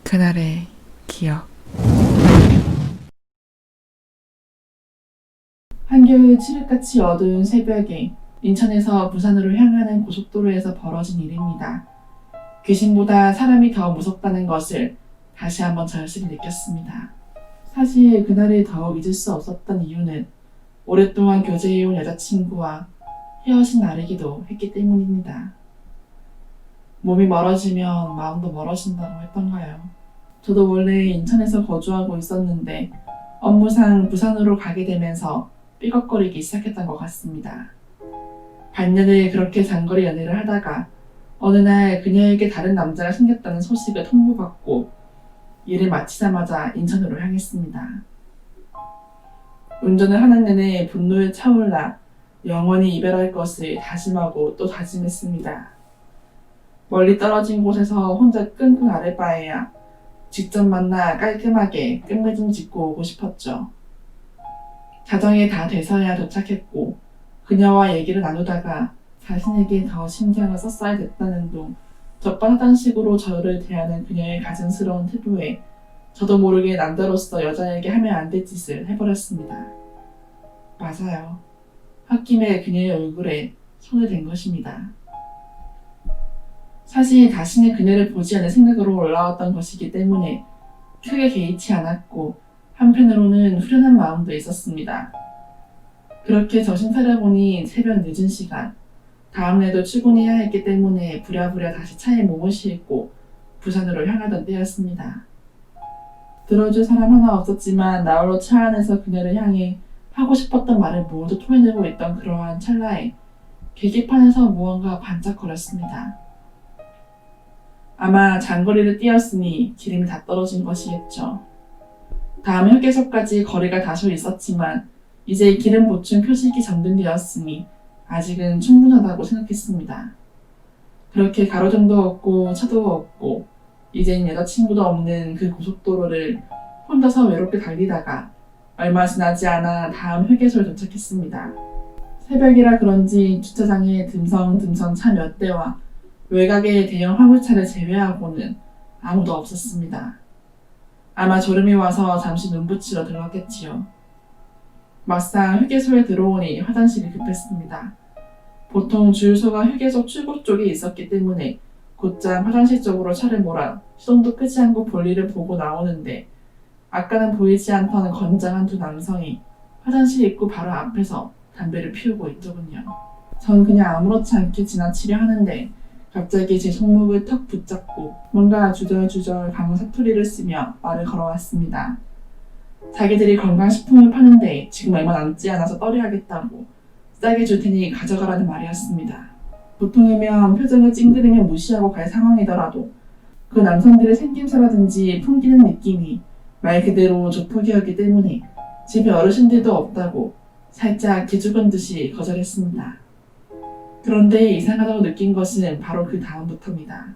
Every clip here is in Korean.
그날의 기억. 한겨울 칠흑같이 어두운 새벽에 인천에서 부산으로 향하는 고속도로에서 벌어진 일입니다. 귀신보다 사람이 더 무섭다는 것을 다시 한번 절실히 느꼈습니다. 사실 그날을 더욱 잊을 수 없었던 이유는 오랫동안 교제해온 여자친구와 헤어진 날이기도 했기 때문입니다. 몸이 멀어지면 마음도 멀어진다고 했던가요? 저도 원래 인천에서 거주하고 있었는데 업무상 부산으로 가게 되면서 삐걱거리기 시작했던 것 같습니다. 반년을 그렇게 장거리 연애를 하다가 어느 날 그녀에게 다른 남자가 생겼다는 소식을 통보받고 일을 마치자마자 인천으로 향했습니다. 운전을 하는 내내 분노에 차올라 영원히 이별할 것을 다짐하고 또 다짐했습니다. 멀리 떨어진 곳에서 혼자 끙끙 앓을 바에야 직접 만나 깔끔하게 끝맺음 짓고 오고 싶었죠. 자정이 다 돼서야 도착했고 그녀와 얘기를 나누다가 자신에게 더 신경을 썼어야 됐다는 둥 적반하장식으로 저를 대하는 그녀의 가증스러운 태도에 저도 모르게 남자로서 여자에게 하면 안 될 짓을 해버렸습니다. 맞아요. 홧김에 그녀의 얼굴에 손을 댄 것입니다. 사실 다시는 그녀를 보지 않을 생각으로 올라왔던 것이기 때문에 크게 개의치 않았고 한편으로는 후련한 마음도 있었습니다. 그렇게 정신 차려보니 새벽 늦은 시간, 다음날도 출근해야 했기 때문에 부랴부랴 다시 차에 몸을 싣고 부산으로 향하던 때였습니다. 들어줄 사람 하나 없었지만 나홀로 차 안에서 그녀를 향해 하고 싶었던 말을 모두 토해내고 있던 그러한 찰나에 계기판에서 무언가 반짝거렸습니다. 아마 장거리를 뛰었으니 기름이 다 떨어진 것이겠죠. 다음 휴게소까지 거리가 다소 있었지만 이제 기름 보충 표식이 점등되었으니 아직은 충분하다고 생각했습니다. 그렇게 가로등도 없고 차도 없고 이젠 여자친구도 없는 그 고속도로를 혼자서 외롭게 달리다가 얼마 지나지 않아 다음 휴게소에 도착했습니다. 새벽이라 그런지 주차장에 듬성듬성 차 몇 대와 외곽의 대형 화물차를 제외하고는 아무도 없었습니다. 아마 졸음이 와서 잠시 눈붙이러 들어갔겠지요. 막상 휴게소에 들어오니 화장실이 급했습니다. 보통 주유소가 휴게소 출구 쪽에 있었기 때문에 곧장 화장실 쪽으로 차를 몰아 시동도 끄지 않고 볼일을 보고 나오는데 아까는 보이지 않던 건장한 두 남성이 화장실 입구 바로 앞에서 담배를 피우고 있더군요. 전 그냥 아무렇지 않게 지나치려 하는데 갑자기 제 손목을 턱 붙잡고 뭔가 주절주절 강한 사투리를 쓰며 말을 걸어왔습니다. 자기들이 건강식품을 파는데 지금 얼마 남지 않아서 떨어야겠다고 싸게 줄 테니 가져가라는 말이었습니다. 보통이면 표정을 찡그리며 무시하고 갈 상황이더라도 그 남성들의 생김새라든지 풍기는 느낌이 말 그대로 조폭이었기 때문에 집에 어르신들도 없다고 살짝 기죽은 듯이 거절했습니다. 그런데 이상하다고 느낀 것은 바로 그 다음부터입니다.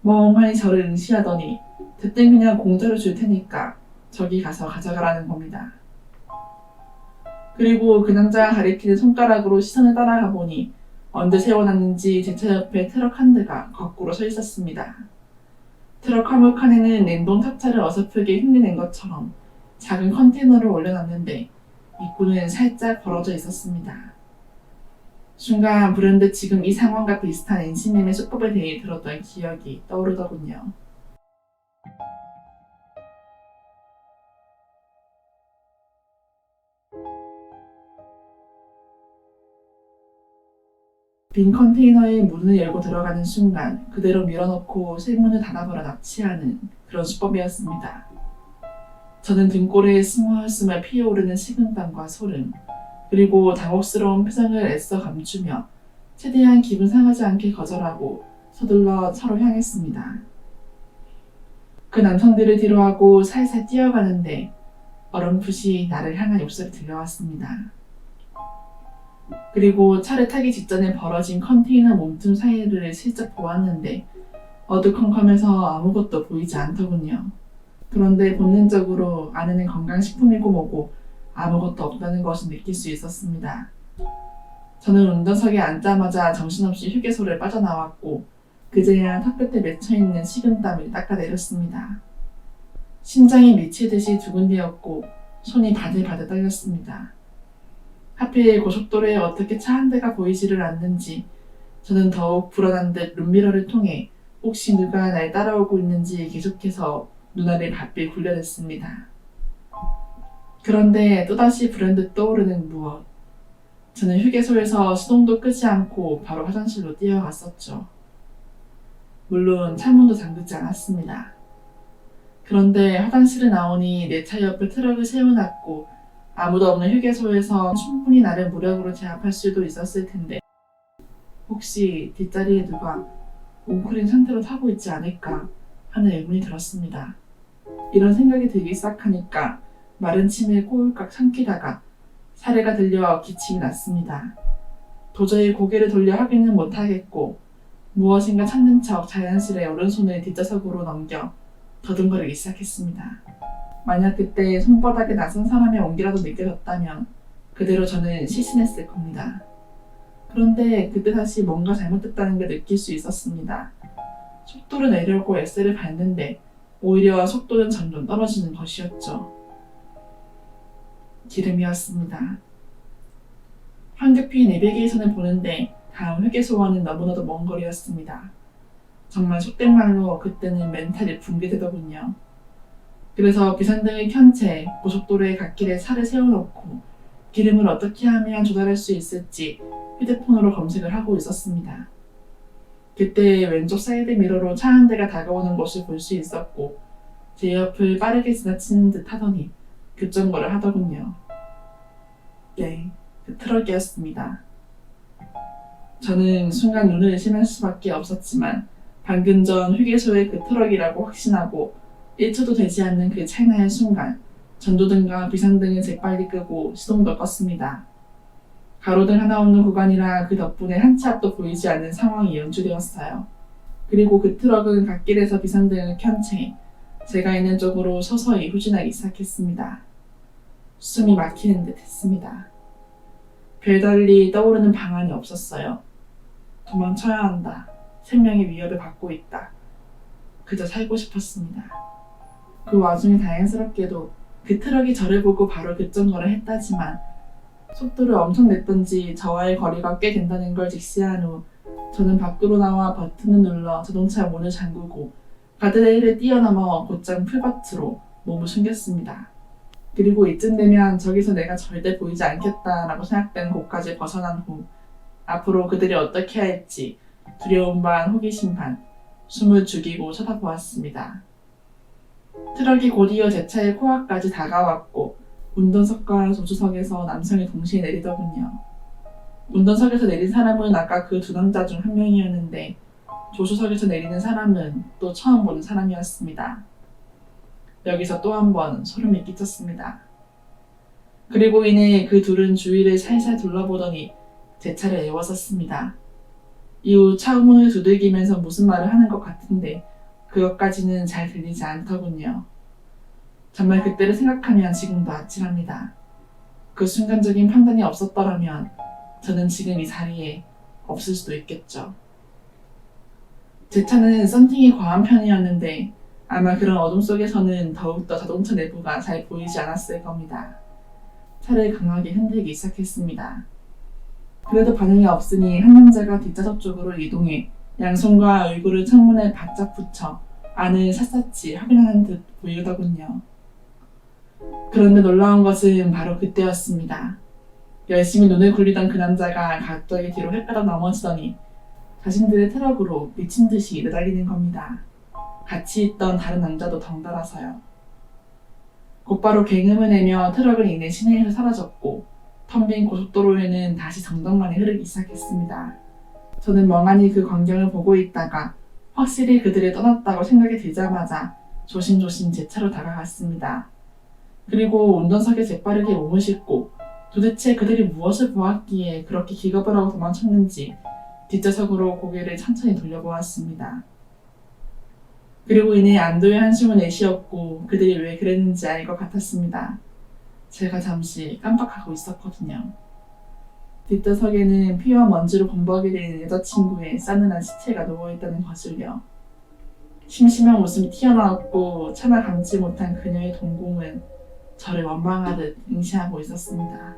멍하니 저를 응시하더니 대뜸 그냥 공짜로 줄 테니까 저기 가서 가져가라는 겁니다. 그리고 그 남자가 가리키는 손가락으로 시선을 따라가 보니 언제 세워놨는지 제 차 옆에 트럭 한 대가 거꾸로 서 있었습니다. 트럭 화물칸에는 냉동 탑차를 어설프게 흉내낸 것처럼 작은 컨테이너를 올려놨는데 입구는 살짝 벌어져 있었습니다. 순간 불현듯 지금 이 상황과 비슷한 NC님의 수법에 대해 들었던 기억이 떠오르더군요. 빈 컨테이너에 문을 열고 들어가는 순간 그대로 밀어넣고 쇠문을 닫아버려 납치하는 그런 수법이었습니다. 저는 등골에 스멀스멀 피어오르는 식은땀과 소름, 그리고 당혹스러운 표정을 애써 감추며 최대한 기분 상하지 않게 거절하고 서둘러 차로 향했습니다. 그 남성들을 뒤로하고 살살 뛰어가는데 어렴풋이 나를 향한 욕설이 들려왔습니다. 그리고 차를 타기 직전에 벌어진 컨테이너 몸틈 사이를 슬쩍 보았는데 어두컴컴해서 아무것도 보이지 않더군요. 그런데 본능적으로 안에는 건강식품이고 뭐고 아무것도 없다는 것을 느낄 수 있었습니다. 저는 운전석에 앉자마자 정신없이 휴게소를 빠져나왔고 그제야 턱끝에 맺혀있는 식은땀을 닦아내렸습니다. 심장이 미치듯이 두근대었고 손이 바들바들 떨렸습니다. 하필 고속도로에 어떻게 차 한 대가 보이지를 않는지 저는 더욱 불안한 듯 룸미러를 통해 혹시 누가 날 따라오고 있는지 계속해서 눈알을 바삐 굴려댔습니다. 그런데 또다시 불현듯 떠오르는 무엇. 저는 휴게소에서 시동도 끄지 않고 바로 화장실로 뛰어갔었죠. 물론 창문도 잠그지 않았습니다. 그런데 화장실에 나오니 내 차 옆에 트럭을 세워놨고 아무도 없는 휴게소에서 충분히 나를 무력으로 제압할 수도 있었을 텐데 혹시 뒷자리에 누가 웅크린 상태로 타고 있지 않을까 하는 의문이 들었습니다. 이런 생각이 들기 시작하니까 마른 침을 꼴깍 삼키다가 사례가 들려 기침이 났습니다. 도저히 고개를 돌려 확인은 못하겠고 무엇인가 찾는 척 자연스레 오른손을 뒷좌석으로 넘겨 더듬거리기 시작했습니다. 만약 그때 손바닥에 낯선 사람의 온기라도 느껴졌다면 그대로 저는 실신했을 겁니다. 그런데 그때 다시 뭔가 잘못됐다는 걸 느낄 수 있었습니다. 속도를 내려고 엑셀을 밟는데 오히려 속도는 점점 떨어지는 것이었죠. 기름이었습니다. 황급히 내비게이션을 보는데 다음 휴게소와는 너무나도 먼 거리였습니다. 정말 속된 말로 그때는 멘탈이 붕괴되더군요. 그래서 비상등을 켠 채 고속도로의 갓길에 차를 세워놓고 기름을 어떻게 하면 조달할 수 있을지 휴대폰으로 검색을 하고 있었습니다. 그때 왼쪽 사이드 미러로 차 한 대가 다가오는 것을 볼 수 있었고 제 옆을 빠르게 지나치는 듯 하더니 급정거를 하더군요. 네, 그 트럭이었습니다. 저는 순간 눈을 의심할 수밖에 없었지만 방금 전 휴게소의 그 트럭이라고 확신하고 1초도 되지 않는 그 찰나의 순간 전조등과 비상등을 재빨리 끄고 시동도 껐습니다. 가로등 하나 없는 구간이라 그 덕분에 한 치 앞도 보이지 않는 상황이 연출되었어요. 그리고 그 트럭은 갓길에서 비상등을 켠 채 제가 있는 쪽으로 서서히 후진하기 시작했습니다. 숨이 막히는 듯 했습니다. 별달리 떠오르는 방안이 없었어요. 도망쳐야 한다. 생명의 위협을 받고 있다. 그저 살고 싶었습니다. 그 와중에 다행스럽게도 그 트럭이 저를 보고 바로 급정거를 했다지만 속도를 엄청 냈던지 저와의 거리가 꽤 된다는 걸 직시한 후 저는 밖으로 나와 버튼을 눌러 자동차 문을 잠그고 가드레일을 뛰어넘어 곧장 풀밭으로 몸을 숨겼습니다. 그리고 이쯤 되면 저기서 내가 절대 보이지 않겠다라고 생각된 곳까지 벗어난 후 앞으로 그들이 어떻게 할지 두려움 반 호기심 반 숨을 죽이고 쳐다보았습니다. 트럭이 곧이어 제 차의 코앞까지 다가왔고 운전석과 조수석에서 남성이 동시에 내리더군요. 운전석에서 내린 사람은 아까 그 두 남자 중 한 명이었는데 조수석에서 내리는 사람은 또 처음 보는 사람이었습니다. 여기서 또 한 번 소름이 끼쳤습니다. 그리고 이내 그 둘은 주위를 살살 둘러보더니 제 차를 에워쌌습니다. 이후 차 문을 두들기면서 무슨 말을 하는 것 같은데 그것까지는 잘 들리지 않더군요. 정말 그때를 생각하면 지금도 아찔합니다. 그 순간적인 판단이 없었더라면 저는 지금 이 자리에 없을 수도 있겠죠. 제 차는 썬팅이 과한 편이었는데 아마 그런 어둠 속에서는 더욱더 자동차 내부가 잘 보이지 않았을 겁니다. 차를 강하게 흔들기 시작했습니다. 그래도 반응이 없으니 한 남자가 뒷좌석 쪽으로 이동해 양손과 얼굴을 창문에 바짝 붙여 안을 샅샅이 확인하는 듯 보이더군요. 그런데 놀라운 것은 바로 그때였습니다. 열심히 눈을 굴리던 그 남자가 갑자기 뒤로 헷가닥 넘어지더니 자신들의 트럭으로 미친 듯이 내달리는 겁니다. 같이 있던 다른 남자도 덩달아서요. 곧바로 굉음을 내며 트럭은 이내 시내에서 사라졌고 텅 빈 고속도로에는 다시 정적만이 흐르기 시작했습니다. 저는 멍하니 그 광경을 보고 있다가 확실히 그들이 떠났다고 생각이 들자마자 조심조심 제 차로 다가갔습니다. 그리고 운전석에 재빠르게 몸을 싣고 도대체 그들이 무엇을 보았기에 그렇게 기겁을 하고 도망쳤는지 뒷좌석으로 고개를 천천히 돌려보았습니다. 그리고 이내 안도의 한숨을 내쉬었고 그들이 왜 그랬는지 알 것 같았습니다. 제가 잠시 깜빡하고 있었거든요. 뒷좌석에는 피와 먼지로 범벅이 된 여자친구의 싸늘한 시체가 누워있다는 것을요. 심심한 웃음이 튀어나왔고 차마 감지 못한 그녀의 동공은 저를 원망하듯 응시하고 있었습니다.